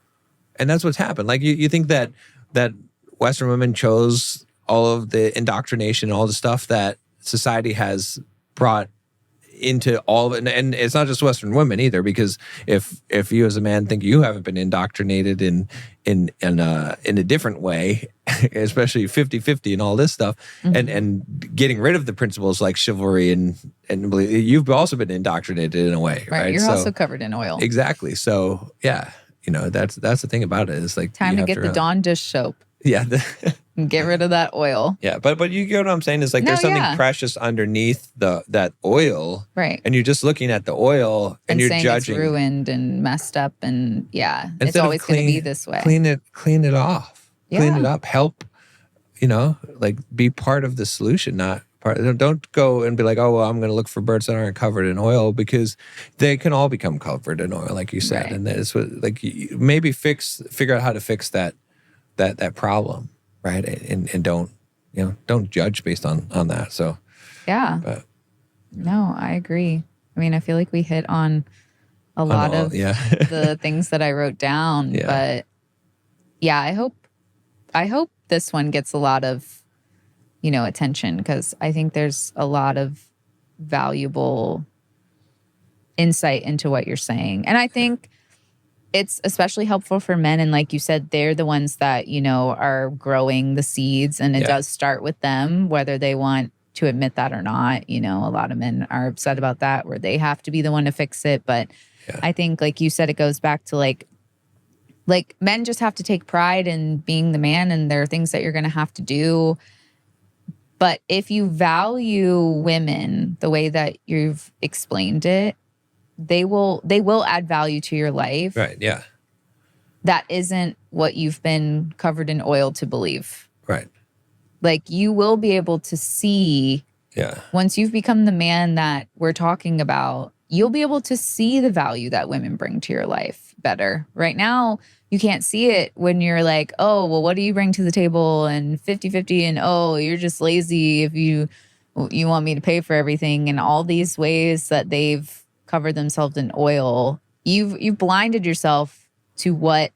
And that's what's happened. Like, you think that Western women chose all of the indoctrination, all the stuff that society has brought into all of it. And it's not just Western women either, because if you as a man think you haven't been indoctrinated in a different way, especially 50-50 and all this stuff, and getting rid of the principles like chivalry and you've also been indoctrinated in a way, right? You're also covered in oil. Exactly. So yeah, you know, that's the thing about it. Is like, time to get the Dawn dish soap. Yeah. And get rid of that oil. Yeah, but you get what I'm saying? Is like, there's something precious underneath that oil. Right. And you're just looking at the oil and you're judging. It's ruined and messed up, and it's always going to be this way. Clean it off. Yeah. Clean it up. Help, you know, like, be part of the solution, not part. Don't go and be like, oh, well, I'm going to look for birds that aren't covered in oil, because they can all become covered in oil, like you said. Right. And that's what, like, maybe figure out how to fix that problem. Right. And don't judge based on that. So, yeah. But, no, I agree. I mean, I feel like we hit on a lot of the things that I wrote down. Yeah. But yeah, I hope this one gets a lot of, you know, attention, because I think there's a lot of valuable insight into what you're saying. And I think it's especially helpful for men. And like you said, they're the ones that, you know, are growing the seeds, and it does start with them, whether they want to admit that or not. You know, a lot of men are upset about that, where they have to be the one to fix it. But I think, like you said, it goes back to like men just have to take pride in being the man, and there are things that you're going to have to do. But if you value women the way that you've explained it, they will add value to your life. Right, yeah. That isn't what you've been covered in oil to believe. Right. Like, you will be able to see, once you've become the man that we're talking about, you'll be able to see the value that women bring to your life better. Right now, you can't see it when you're like, oh, well, what do you bring to the table? And 50-50, and oh, you're just lazy if you want me to pay for everything, and all these ways that they've covered themselves in oil. You've blinded yourself to what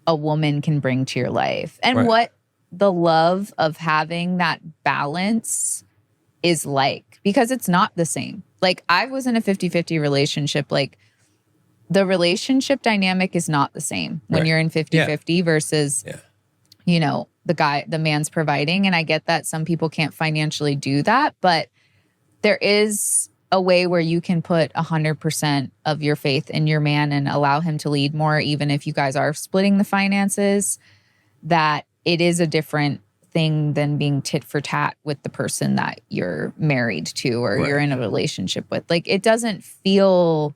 a woman can bring to your life, and what the love of having that balance is like, because it's not the same. Like, I was in a 50-50 relationship. Like, the relationship dynamic is not the same when you're in 50-50 versus, you know, the man's providing. And I get that some people can't financially do that, but there is a way where you can put 100% of your faith in your man and allow him to lead more, even if you guys are splitting the finances, that it is a different thing than being tit for tat with the person that you're married to or you're in a relationship with. Like, it doesn't feel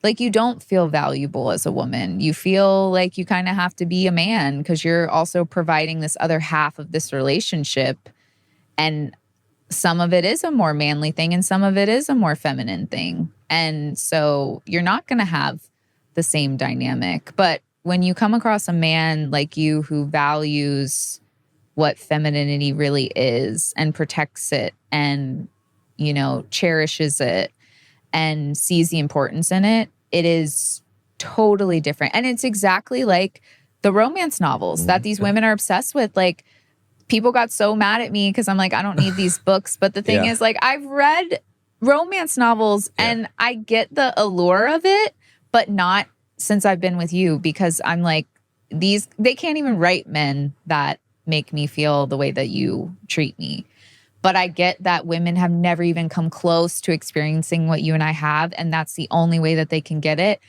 like, you don't feel valuable as a woman. You feel like you kind of have to be a man because you're also providing this other half of this relationship. And some of it is a more manly thing and some of it is a more feminine thing. And so you're not going to have the same dynamic. But when you come across a man like you who values what femininity really is and protects it and, you know, cherishes it and sees the importance in it, it is totally different. And it's exactly like the romance novels that these women are obsessed with. Like, people got so mad at me because I'm like, I don't need these books. But the thing is, like, I've read romance novels, and I get the allure of it, but not since I've been with you, because I'm like, they can't even write men that make me feel the way that you treat me. But I get that women have never even come close to experiencing what you and I have, and that's the only way that they can get it.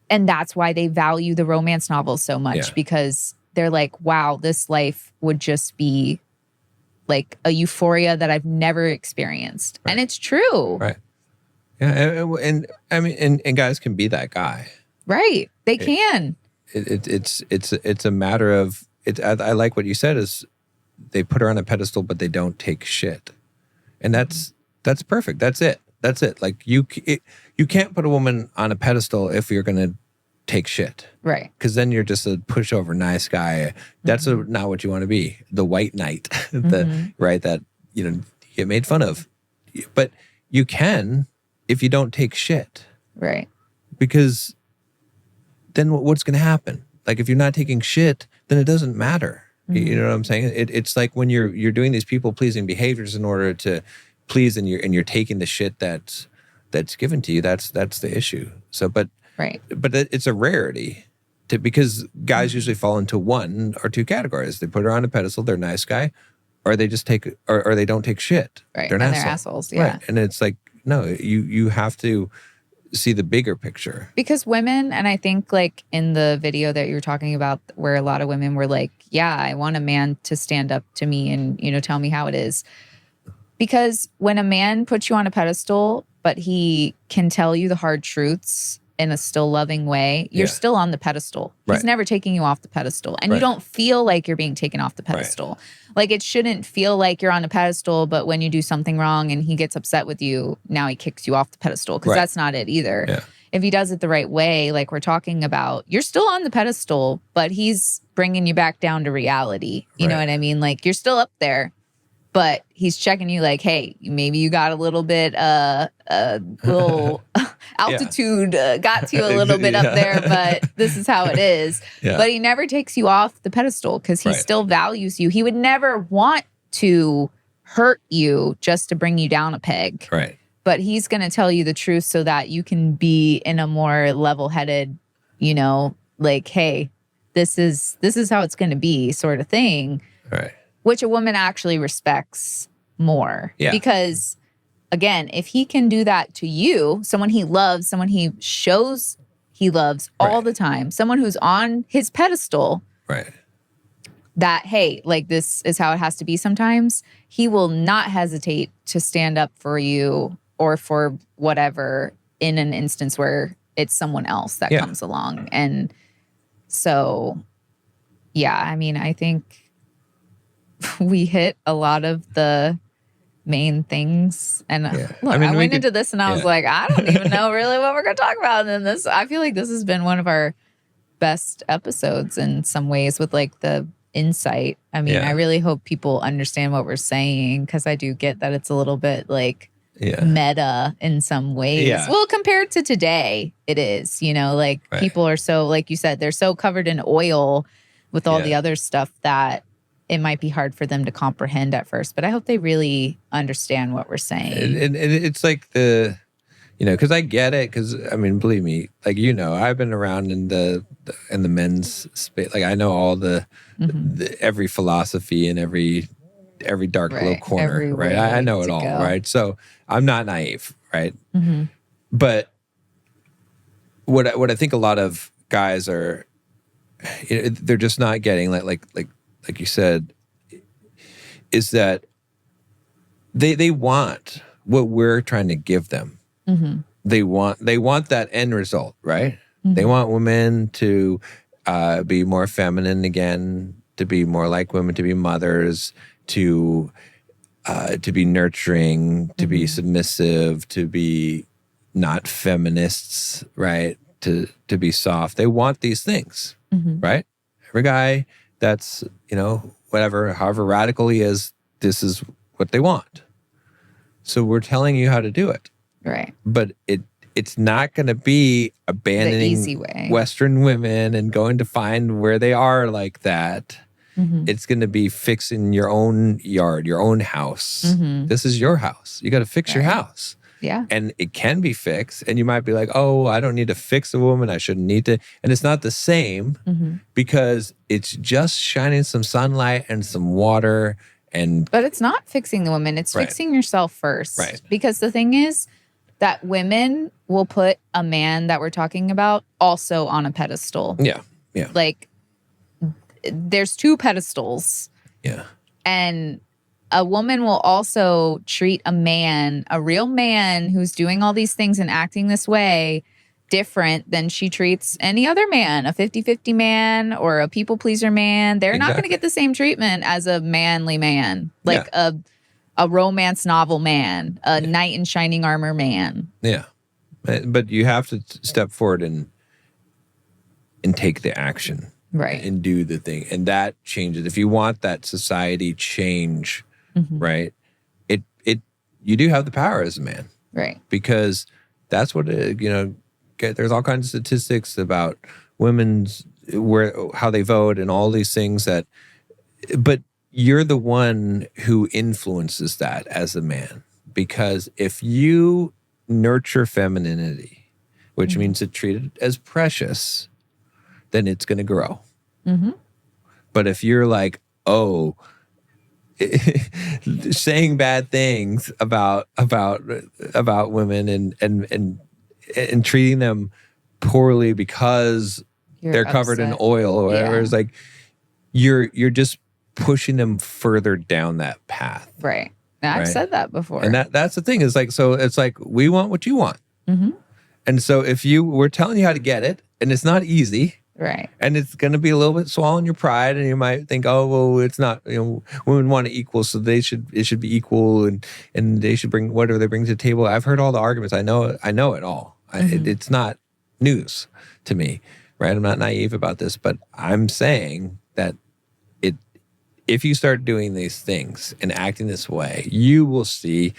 And that's why they value the romance novels so much, because they're like, wow, this life would just be like a euphoria that I've never experienced. Right. And it's true. Right. Yeah. And I mean, and guys can be that guy. Right. They can. It's a matter of, I like what you said is they put her on a pedestal, but they don't take shit. And that's perfect. That's it. Like you can't put a woman on a pedestal if you're going to take shit. Right. Because then you're just a pushover nice guy. That's not what you want to be. The white knight, right? That, you get made fun of. But you can if you don't take shit. Right. Because then what's going to happen? Like if you're not taking shit, then it doesn't matter. You know what I'm saying? It's like when you're doing these people pleasing behaviors in order to please, and you're taking the shit that's given to you. That's the issue. So, but it's a rarity because guys usually fall into one or two categories. They put her on a pedestal. They're a nice guy, or they just take or they don't take shit. Right. They're assholes. Yeah. Right. And it's like, no, you have to see the bigger picture. Because women, and I think like in the video that you're talking about where a lot of women were like, yeah, I want a man to stand up to me and, tell me how it is. Because when a man puts you on a pedestal, but he can tell you the hard truths in a still loving way, you're still on the pedestal. He's never taking you off the pedestal. And you don't feel like you're being taken off the pedestal. Like it shouldn't feel like you're on a pedestal, but when you do something wrong and he gets upset with you, now he kicks you off the pedestal, because that's not it either. Yeah. If he does it the right way, like we're talking about, you're still on the pedestal, but he's bringing you back down to reality. You know what I mean? Like you're still up there, but he's checking you like, hey, maybe you got a little bit, little altitude got to you a little bit up there, but this is how it is. Yeah. But he never takes you off the pedestal because he still values you. He would never want to hurt you just to bring you down a peg. Right. But he's going to tell you the truth so that you can be in a more level-headed, like, hey, this is how it's going to be sort of thing. Right. Which a woman actually respects more. Yeah. Because, again, if he can do that to you, someone he loves, someone he shows he loves all the time, someone who's on his pedestal, that, hey, like this is how it has to be sometimes, he will not hesitate to stand up for you or for whatever in an instance where it's someone else that comes along. And so, yeah, I mean, I think we hit a lot of the main things. And look, I went into this and I was like, I don't even know really what we're going to talk about. And then I feel like this has been one of our best episodes in some ways with like the insight. I mean, I really hope people understand what we're saying, because I do get that it's a little bit like meta in some ways. Yeah. Well, compared to today, it is, like people are so, like you said, they're so covered in oil with all the other stuff that it might be hard for them to comprehend at first, but I hope they really understand what we're saying. And it's like because I get it, because I mean, believe me, like I've been around in the men's space. Like I know all the every philosophy and every dark little corner, right? I know it all, right? So I'm not naive, right? Mm-hmm. But what I think a lot of guys are, they're just not getting, like you said, is that they want what we're trying to give them. Mm-hmm. They want that end result, right? Mm-hmm. They want women to be more feminine again, to be more like women, to be mothers, to be nurturing, to be submissive, to be not feminists, right? To be soft. They want these things, right? Every guy that's, whatever, however radical he is, this is what they want. So we're telling you how to do it. Right. But it's not going to be abandoning the easy way. Western women and going to find where they are like that. Mm-hmm. It's going to be fixing your own yard, your own house. Mm-hmm. This is your house. You got to fix your house. Yeah. And it can be fixed. And you might be like, oh, I don't need to fix a woman. I shouldn't need to. And it's not the same because it's just shining some sunlight and some water. But it's not fixing the woman. It's fixing yourself first. Right. Because the thing is that women will put a man that we're talking about also on a pedestal. Yeah. Yeah. Like, there's two pedestals. Yeah. And a woman will also treat a man, a real man who's doing all these things and acting this way, different than she treats any other man, a 50-50 man or a people pleaser man. They're not going to get the same treatment as a manly man, like a romance novel man, a knight in shining armor man. Yeah. But you have to step forward and take the action. Right. And do the thing. And that changes. If you want that society change, right, you do have the power as a man. Right. Because that's what, there's all kinds of statistics about women's, how they vote and all these things but you're the one who influences that as a man. Because if you nurture femininity, which means to treat it as precious, then it's going to grow. But if you're like, oh, saying bad things about women and treating them poorly because they're covered in oil or whatever, it's like you're just pushing them further down that path. Right. I've said that before. And that's the thing. Is like, so it's like, we want what you want. And so if we're telling you how to get it, and it's not easy. Right. And it's going to be a little bit swallowing your pride, and you might think, oh, well, it's not, women want to equal, so it should be equal, and they should bring whatever they bring to the table. I've heard all the arguments. I know it all. It's not news to me, right? I'm not naive about this, but I'm saying that if you start doing these things and acting this way, you will see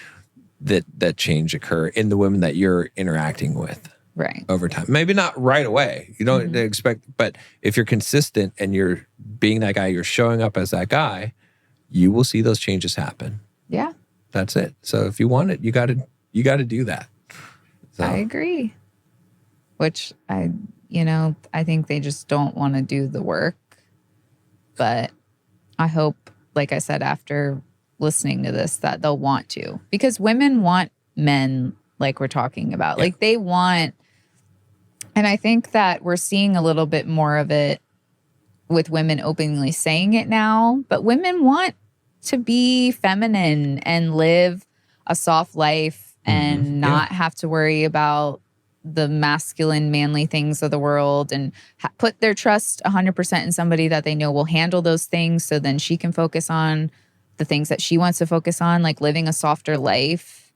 that change occur in the women that you're interacting with. Right. Over time. Maybe not right away. You don't expect, but if you're consistent and you're being that guy, you're showing up as that guy, you will see those changes happen. Yeah. That's it. So if you want it, you got to do that. So. I agree. Which I think they just don't want to do the work. But I hope, like I said, after listening to this, that they'll want to. Because women want men like we're talking about. Yeah. Like they want. And I think that we're seeing a little bit more of it with women openly saying it now. But women want to be feminine and live a soft life and not have to worry about the masculine, manly things of the world and put their trust 100% in somebody that they know will handle those things, so then she can focus on the things that she wants to focus on, like living a softer life.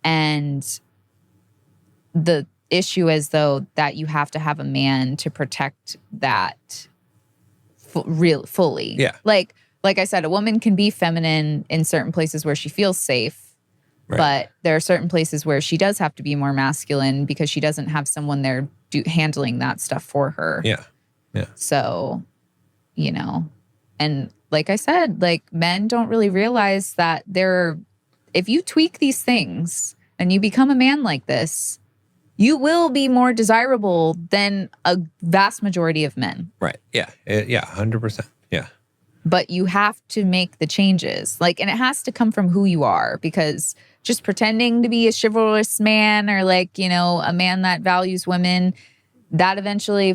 And the issue is, though, that you have to have a man to protect that fully. Yeah. Like I said, a woman can be feminine in certain places where she feels safe, but there are certain places where she does have to be more masculine because she doesn't have someone there handling that stuff for her. Yeah. Yeah. So, and like I said, like men don't really realize that if you tweak these things and you become a man like this, you will be more desirable than a vast majority of men. Right. Yeah. Yeah. 100%. Yeah. But you have to make the changes. And it has to come from who you are, because just pretending to be a chivalrous man or a man that values women, that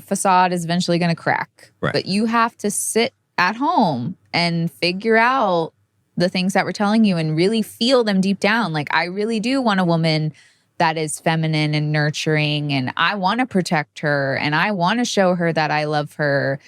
facade is eventually going to crack. Right. But you have to sit at home and figure out the things that we're telling you and really feel them deep down. Like, I really do want a woman that is feminine and nurturing, and I want to protect her, and I want to show her that I love her.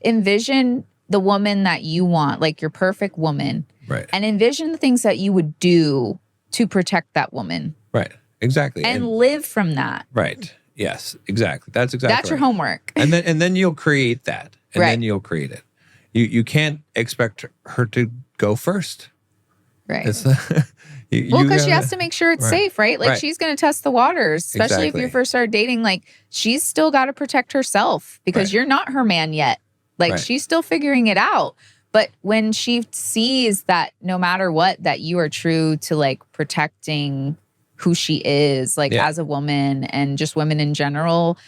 Envision the woman that you want, your perfect woman. Right. And envision the things that you would do to protect that woman. Right. Exactly. And live from that. Right. Yes, exactly. That's exactly That's your homework. And then you'll create that. And then you'll create it. You can't expect her to go first. Right. Because she has to make sure it's safe, right? She's going to test the waters, especially if you first start dating. She's still got to protect herself because you're not her man yet. She's still figuring it out. But when she sees that no matter what, that you are true to protecting who she is, like as a woman and just women in general,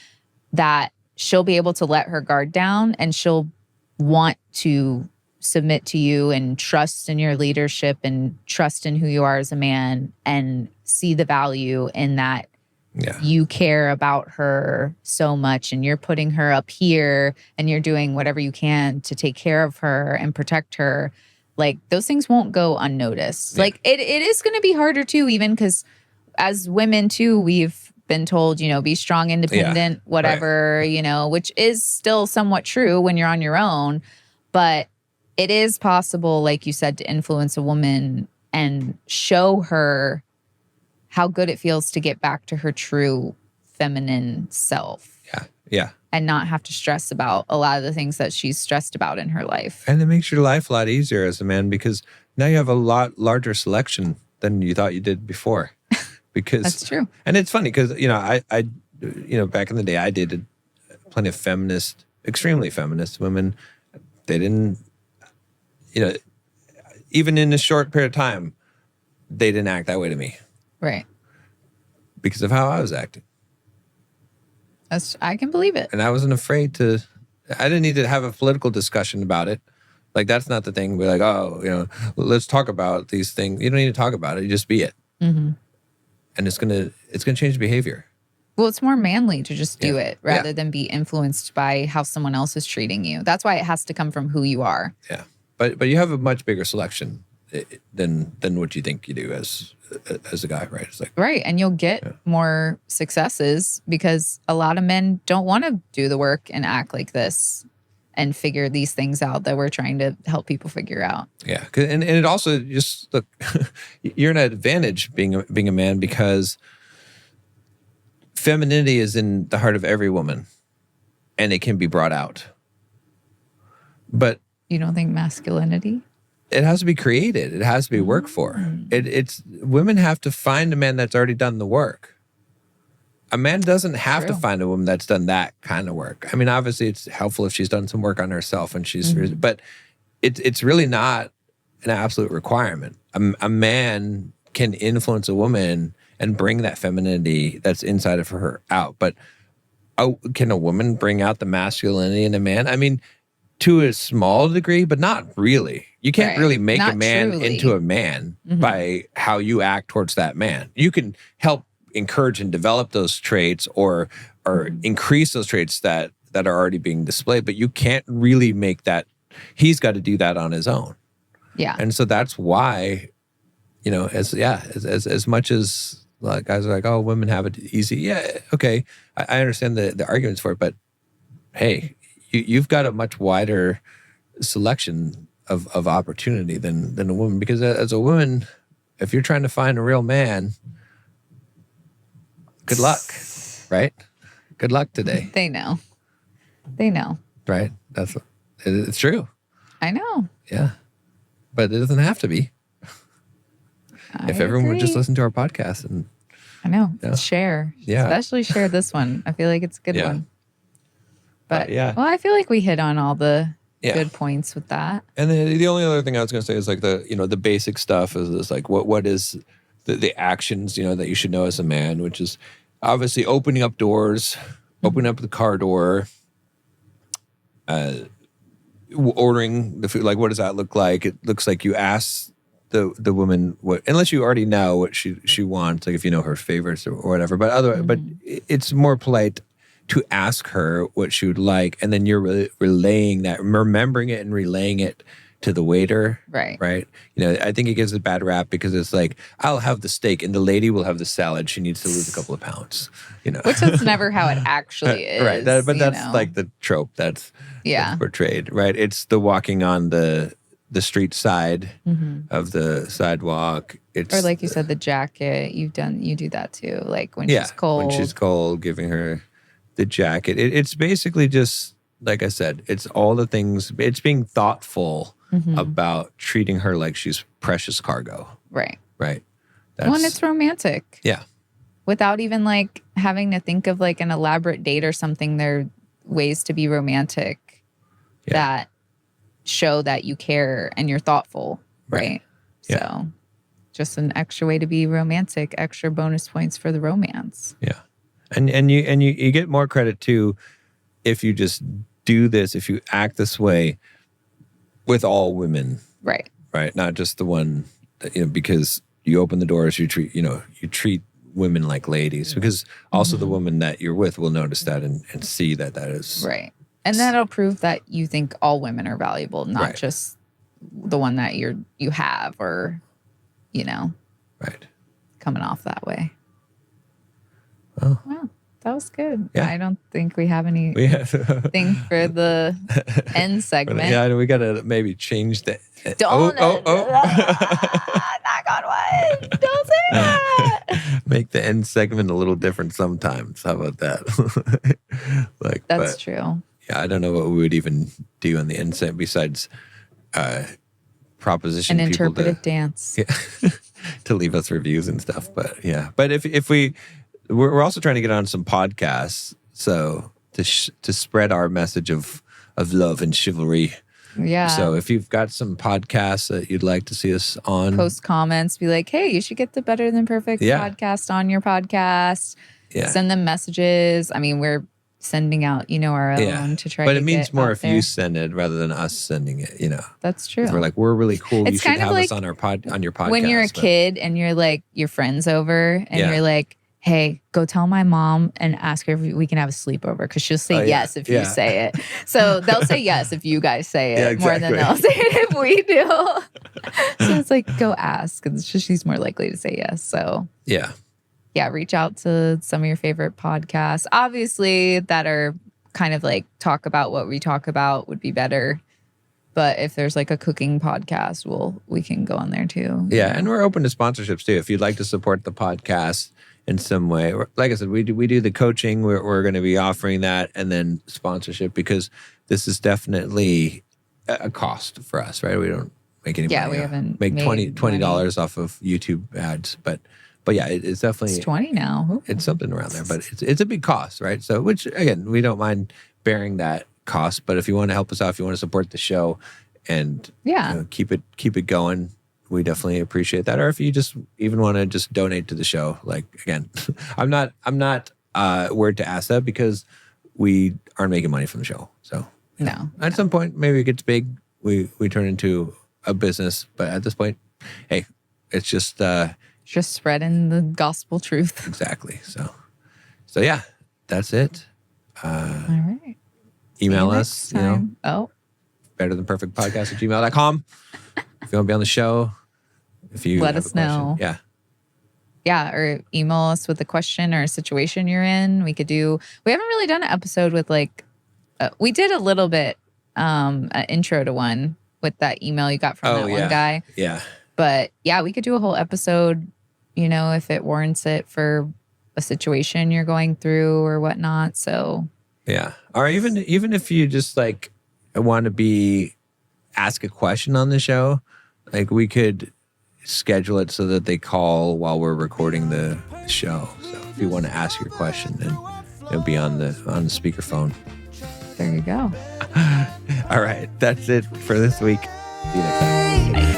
that she'll be able to let her guard down and she'll want to submit to you and trust in your leadership and trust in who you are as a man and see the value in that. You care about her so much and you're putting her up here and you're doing whatever you can to take care of her and protect her. Like those things won't go unnoticed. Like it is going to be harder too, even because as women too, we've been told, you know, be strong, independent, whatever, you know, which is still somewhat true when you're on your own. But it is possible, like you said, to influence a woman and show her how good it feels to get back to her true feminine self. Yeah. And not have to stress about a lot of the things that she's stressed about in her life. And it makes your life a lot easier as a man because now you have a lot larger selection than you thought you did before. Because that's true. And it's funny because, you know, I you know, back in the day, I dated plenty of feminist, extremely feminist women. They didn't, you know, even in a short period of time, they didn't act that way to me. Right. Because of how I was acting. I can believe it. And I wasn't afraid to, I didn't need to have a political discussion about it. Like, that's not the thing. We're like, oh, you know, let's talk about these things. You don't need to talk about it. You just be it. And it's gonna change behavior. Well, it's more manly to just do it rather than be influenced by how someone else is treating you. That's why it has to come from who you are. Yeah. But you have a much bigger selection than what you think you do as a guy, right? It's like, right. And you'll get more successes because a lot of men don't want to do the work and act like this and figure these things out that we're trying to help people figure out. Yeah. And it also just, look, you're an advantage being a man because femininity is in the heart of every woman and it can be brought out. But you don't think masculinity? It has to be created. It has to be worked for. It's women have to find a man that's already done the work. A man doesn't have to find a woman that's done that kind of work. I mean, obviously, it's helpful if she's done some work on herself and she's, but it's really not an absolute requirement. A man can influence a woman and bring that femininity that's inside of her out. But can a woman bring out the masculinity in a man? I mean, to a small degree, but not really. You can't really make a man into a man by how you act towards that man. You can help encourage and develop those traits or increase those traits that are already being displayed, but you can't really make that. He's got to do that on his own. Yeah. And so that's why, you know, as much as like guys are like, oh, women have it easy. Yeah, okay. I understand the arguments for it, but hey, you've got a much wider selection of opportunity than a woman. Because as a woman, if you're trying to find a real man, good luck, right? Good luck today. They know. Right? It's true. I know. Yeah. But it doesn't have to be. If everyone would just listen to our podcast and I know. Share. Yeah. Especially share this one. I feel like it's a good one. But well, I feel like we hit on all the good points with that. And then the only other thing I was going to say is like the basic stuff is like what is the actions, you know, that you should know as a man, which is obviously opening up doors, opening up the car door, ordering the food. Like, what does that look like? It looks like you ask the woman what, unless you already know what she wants, like if you know her favorites or whatever. But but it's more polite to ask her what she would like, and then you're relaying that, remembering it and relaying it to the waiter. Right. You know, I think it gives a bad rap because it's like, I'll have the steak and the lady will have the salad. She needs to lose a couple of pounds, you know. Which is never how it actually is. Right. But that's like the trope that's portrayed, right? It's the walking on the street side of the sidewalk. It's, or like you said, the jacket. You do that too. Like when she's cold. When she's cold, giving her the jacket. It's basically just, like I said, it's all the things. It's being thoughtful about treating her like she's precious cargo. Right. Well, and it's romantic. Yeah. Without even like having to think of like an elaborate date or something, there are ways to be romantic that show that you care and you're thoughtful. Right. Yeah. So just an extra way to be romantic, extra bonus points for the romance. Yeah. And you get more credit too if you just do this, if you act this way with all women. Right. Right. Not just the one that, because you open the doors, you treat women like ladies, because also the woman that you're with will notice that and see that is right. And that'll prove that you think all women are valuable, not just the one that you have, or, right, coming off that way. Oh. Wow, that was good. Yeah. I don't think we have anything for the end segment. Yeah, we gotta maybe change the. Don't. Knock on wood. Don't say that. Make the end segment a little different sometimes. How about that? That's true. Yeah, I don't know what we would even do on the end segment besides proposition an people interpretive dance. Yeah, to leave us reviews and stuff. But yeah, but if we're also trying to get on some podcasts, so to spread our message of love and chivalry. Yeah. So if you've got some podcasts that you'd like to see us on, post comments, be like, hey, you should get the Better Than Perfect podcast on your podcast. Yeah. Send them messages. I mean, we're sending out, our own to try. But to it means get more out if there. you send it rather than us sending it. That's true. We're really cool. It's you should kind of have like us on our on your podcast. When you're a kid and you're like your friends over and you're like, hey, go tell my mom and ask her if we can have a sleepover, because she'll say yes if you say it. So they'll say yes if you guys say it more than they'll say it if we do. So it's like, go ask. And she's more likely to say yes. So yeah, reach out to some of your favorite podcasts. Obviously, that are kind of like talk about what we talk about would be better. But if there's like a cooking podcast, we can go on there too. Yeah, and we're open to sponsorships too. If you'd like to support the podcast in some way, like I said, we do the coaching. We're going to be offering that, and then sponsorship, because this is definitely a cost for us, right? We don't make any money. Yeah, we haven't make made $20 off of YouTube ads, but yeah, it's definitely it's 20 now. Ooh. It's something around there, but it's a big cost, right? So, which again, we don't mind bearing that cost, but if you want to help us out, if you want to support the show and keep it going, we definitely appreciate that. Or if you just even want to just donate to the show, like, again, I'm not word to ask that, because we aren't making money from the show. So at some point, maybe it gets big, we turn into a business, but at this point, hey, it's just spreading the gospel truth. Exactly. So yeah, that's it. All right. Email us, betterthanperfectpodcast@gmail.com. If you want to be on the show, if you let have us a question. know. Yeah, or email us with a question or a situation you're in. We haven't really done an episode with we did a little bit, an intro to one with that email you got from one guy. Yeah. But yeah, we could do a whole episode, if it warrants it, for a situation you're going through or whatnot. So yeah, or even if you just want to ask a question on the show, we could schedule it so that they call while we're recording the show. So if you want to ask your question, then it'll be on the speakerphone. There you go. All right, that's it for this week. See you next time. Bye.